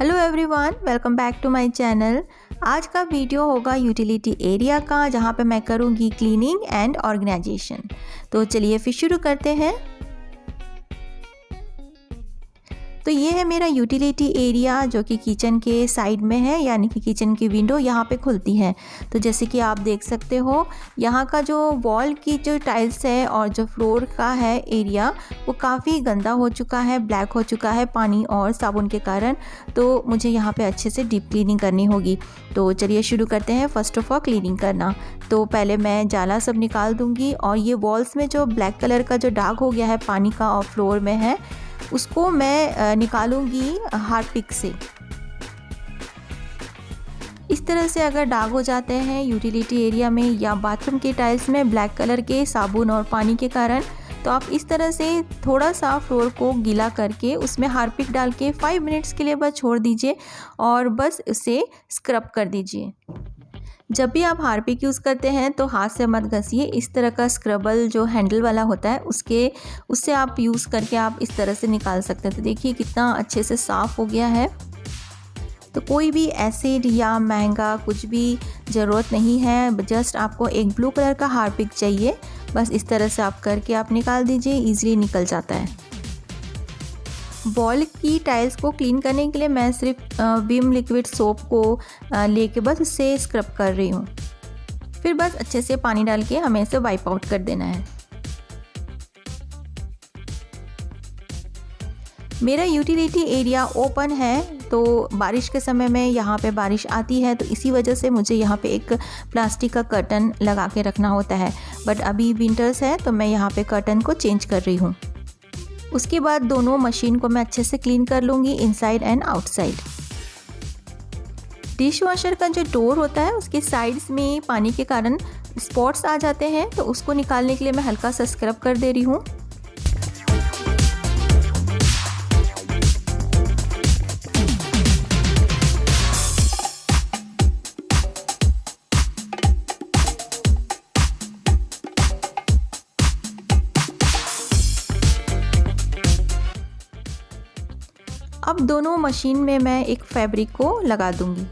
Hello everyone, welcome back to my channel. आज का video होगा यूटिलिटी एरिया का, जहां पे मैं करूंगी क्लीनिंग एंड ऑर्गेनाइजेशन। तो चलिए फिर शुरू करते हैं। तो ये है मेरा यूटिलिटी एरिया जो कि किचन के साइड में है, यानी कि किचन की विंडो यहाँ पे खुलती है। तो जैसे कि आप देख सकते हो, यहाँ का जो वॉल की जो टाइल्स है और जो फ्लोर का है एरिया, वो काफ़ी गंदा हो चुका है, ब्लैक हो चुका है पानी और साबुन के कारण। तो मुझे यहाँ पे अच्छे से डीप क्लीनिंग करनी होगी। तो चलिए शुरू करते हैं। फर्स्ट ऑफ ऑल क्लीनिंग करना, तो पहले मैं जाला सब निकाल दूँगी और ये वॉल्स में जो ब्लैक कलर का जो दाग हो गया है पानी का और फ्लोर में है, उसको मैं निकालूंगी हार्पिक से। इस तरह से अगर दाग हो जाते हैं यूटिलिटी एरिया में या बाथरूम के टाइल्स में ब्लैक कलर के साबुन और पानी के कारण, तो आप इस तरह से थोड़ा सा फ्लोर को गीला करके उसमें हार्पिक डाल के 5 मिनट्स के लिए बस छोड़ दीजिए और बस उसे स्क्रब कर दीजिए। जब भी आप हार्पिक यूज़ करते हैं तो हाथ से मत घसिए। इस तरह का स्क्रबल जो हैंडल वाला होता है उससे आप यूज़ करके आप इस तरह से निकाल सकते हैं। तो देखिए कितना अच्छे से साफ़ हो गया है। तो कोई भी एसिड या महंगा कुछ भी ज़रूरत नहीं है, जस्ट आपको एक ब्लू कलर का हार्पिक चाहिए। बस इस तरह से आप करके आप निकाल दीजिए, ईजिली निकल जाता है। वॉल की टाइल्स को क्लीन करने के लिए मैं सिर्फ विम लिक्विड सोप को लेके बस उससे स्क्रब कर रही हूँ। फिर बस अच्छे से पानी डाल के हमें इसे वाइप आउट कर देना है। मेरा यूटिलिटी एरिया ओपन है, तो बारिश के समय में यहाँ पे बारिश आती है, तो इसी वजह से मुझे यहाँ पे एक प्लास्टिक का कर्टन लगा के रखना होता है। बट अभी विंटर्स है तो मैं यहाँ पे कर्टन को चेंज कर रही हूँ। उसके बाद दोनों मशीन को मैं अच्छे से क्लीन कर लूँगी, inside and outside. Dish washer का जो डोर होता है उसके साइड्स में पानी के कारण स्पॉट्स आ जाते हैं, तो उसको निकालने के लिए मैं हल्का सा स्क्रब कर दे रही हूँ। अब दोनों मशीन में मैं एक फैब्रिक को लगा दूंगी।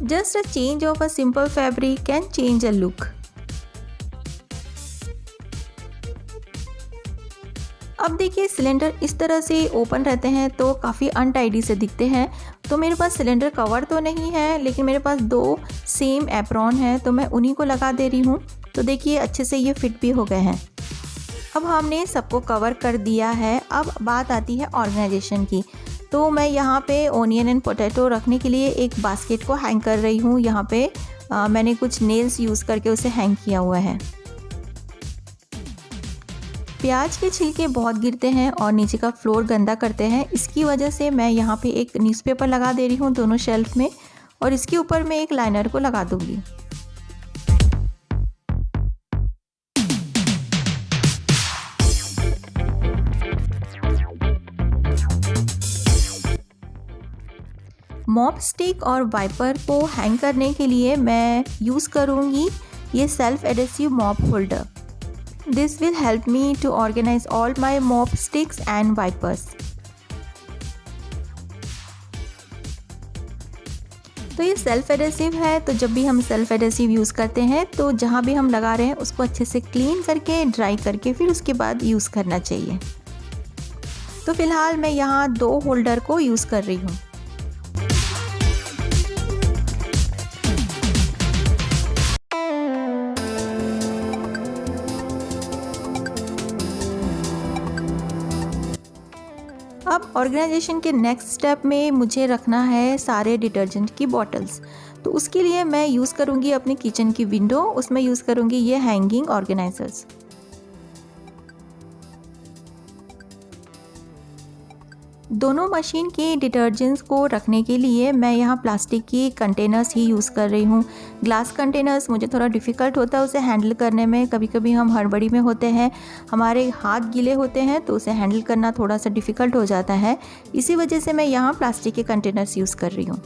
Just a change of a simple fabric can change a look. अब देखिए सिलेंडर इस तरह से ओपन रहते हैं तो काफ़ी अनटाइडी से दिखते हैं। तो मेरे पास सिलेंडर कवर तो नहीं है, लेकिन मेरे पास 2 सेम एप्रॉन है, तो मैं उन्हीं को लगा दे रही हूँ। तो देखिए अच्छे से ये फिट भी हो गए हैं। अब हमने सबको कवर कर दिया है। अब बात आती है ऑर्गेनाइजेशन की। तो मैं यहाँ पे ओनियन एंड पोटैटो रखने के लिए एक बास्केट को हैंग कर रही हूँ। यहाँ पे मैंने कुछ नेल्स यूज़ करके उसे हैंग किया हुआ है। प्याज के छिलके बहुत गिरते हैं और नीचे का फ्लोर गंदा करते हैं। इसकी वजह से मैं यहाँ पे एक न्यूज़पेपर लगा दे रही हूँ दोनों शेल्फ में, और इसके ऊपर मैं एक लाइनर को लगा दूँगी। मॉप स्टिक और वाइपर को हैंग करने के लिए मैं यूज़ करूँगी ये self adhesive mop holder. This will help me to organise all my mop sticks and wipers. तो ये सेल्फ एडेसिव है, तो जब भी हम सेल्फ एडेसिव यूज़ करते हैं तो जहाँ भी हम लगा रहे हैं उसको अच्छे से क्लीन करके ड्राई करके फिर उसके बाद यूज़ करना चाहिए। तो फिलहाल मैं यहाँ 2 होल्डर को यूज़ कर रही हूँ। अब ऑर्गेनाइजेशन के नेक्स्ट स्टेप में मुझे रखना है सारे डिटर्जेंट की बॉटल्स। तो उसके लिए मैं यूज़ करूँगी अपनी किचन की विंडो, उसमें यूज़ करूँगी ये हैंगिंग ऑर्गेनाइजर्स। दोनों मशीन के डिटर्जेंट्स को रखने के लिए मैं यहाँ प्लास्टिक की कंटेनर्स ही यूज़ कर रही हूँ। ग्लास कंटेनर्स मुझे थोड़ा डिफ़िकल्ट होता है उसे हैंडल करने में। कभी कभी हम हड़बड़ी में होते हैं, हमारे हाथ गीले होते हैं, तो उसे हैंडल करना थोड़ा सा डिफ़िकल्ट हो जाता है। इसी वजह से मैं यहाँ प्लास्टिक के कंटेनर्स यूज़ कर रही हूँ।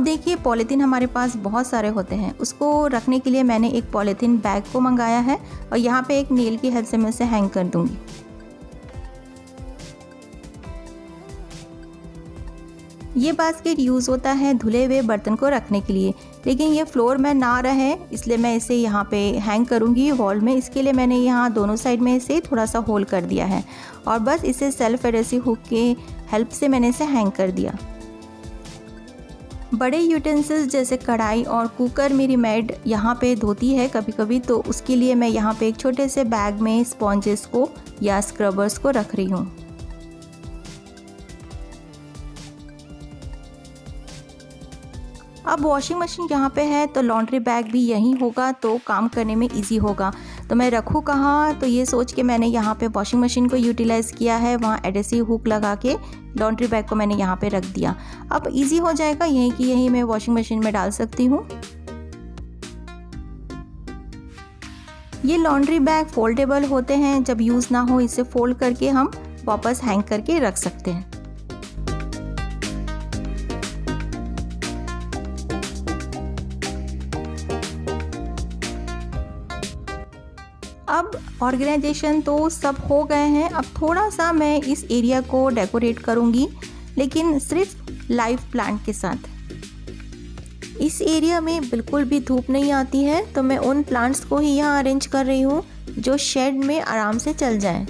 अब देखिए पॉलीथीन हमारे पास बहुत सारे होते हैं, उसको रखने के लिए मैंने एक पॉलीथीन बैग को मंगाया है और यहाँ पे एक नेल की हेल्प से मैं इसे हैंग कर दूँगी। ये बास्केट यूज़ होता है धुले हुए बर्तन को रखने के लिए, लेकिन ये फ्लोर में ना रहे इसलिए मैं इसे यहाँ पे हैंग करूँगी वॉल में। इसके लिए मैंने यहाँ दोनों साइड में इसे थोड़ा सा होल कर दिया है और बस इसे सेल्फ एडहेसिव हुक के हेल्प से मैंने इसे हैंग कर दिया। बड़े यूटेंसिल्स जैसे कढ़ाई और कुकर मेरी मेड यहाँ पे धोती है कभी कभी, तो उसके लिए मैं यहाँ पे एक छोटे से बैग में स्पॉन्जेस को या स्क्रबर्स को रख रही हूँ। अब वॉशिंग मशीन यहाँ पे है तो लॉन्ड्री बैग भी यहीं होगा तो काम करने में इजी होगा। तो मैं रखूँ कहाँ, तो ये सोच के मैंने यहाँ पे वॉशिंग मशीन को यूटिलाइज़ किया है। वहाँ एडहेसिव हुक लगा के लॉन्ड्री बैग को मैंने यहाँ पे रख दिया। अब इजी हो जाएगा, यहीं की यहीं मैं वॉशिंग मशीन में डाल सकती हूँ। ये लॉन्ड्री बैग फोल्डेबल होते हैं, जब यूज़ ना हो इसे फोल्ड करके हम वापस हैंग करके रख सकते हैं। अब ऑर्गेनाइजेशन तो सब हो गए हैं, अब थोड़ा सा मैं इस एरिया को डेकोरेट करूँगी, लेकिन सिर्फ लाइव प्लांट के साथ। इस एरिया में बिल्कुल भी धूप नहीं आती है, तो मैं उन प्लांट्स को ही यहाँ अरेंज कर रही हूँ जो शेड में आराम से चल जाएं।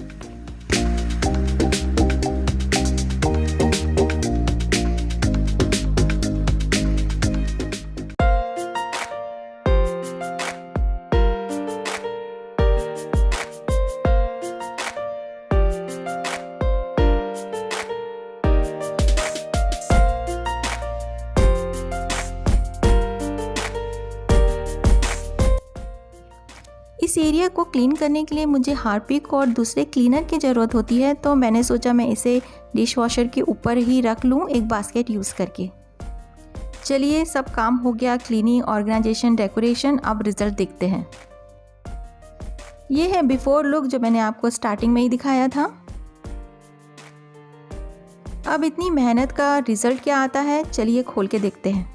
इस एरिया को क्लीन करने के लिए मुझे हार्पिक और दूसरे क्लीनर की ज़रूरत होती है, तो मैंने सोचा मैं इसे डिश वॉशर के ऊपर ही रख लूँ एक बास्केट यूज़ करके। चलिए सब काम हो गया, क्लीनिंग, ऑर्गेनाइजेशन, डेकोरेशन। अब रिज़ल्ट देखते हैं। ये है बिफोर लुक जो मैंने आपको स्टार्टिंग में ही दिखाया था। अब इतनी मेहनत का रिज़ल्ट क्या आता है, चलिए खोल के देखते हैं।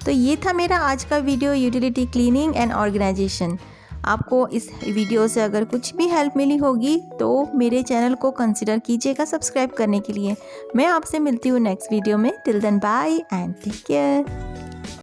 तो ये था मेरा आज का video, utility cleaning and organisation. आपको इस वीडियो से अगर कुछ भी हेल्प मिली होगी तो मेरे चैनल को कंसिडर कीजिएगा सब्सक्राइब करने के लिए। मैं आपसे मिलती हूँ नेक्स्ट वीडियो में। Till then bye and take care.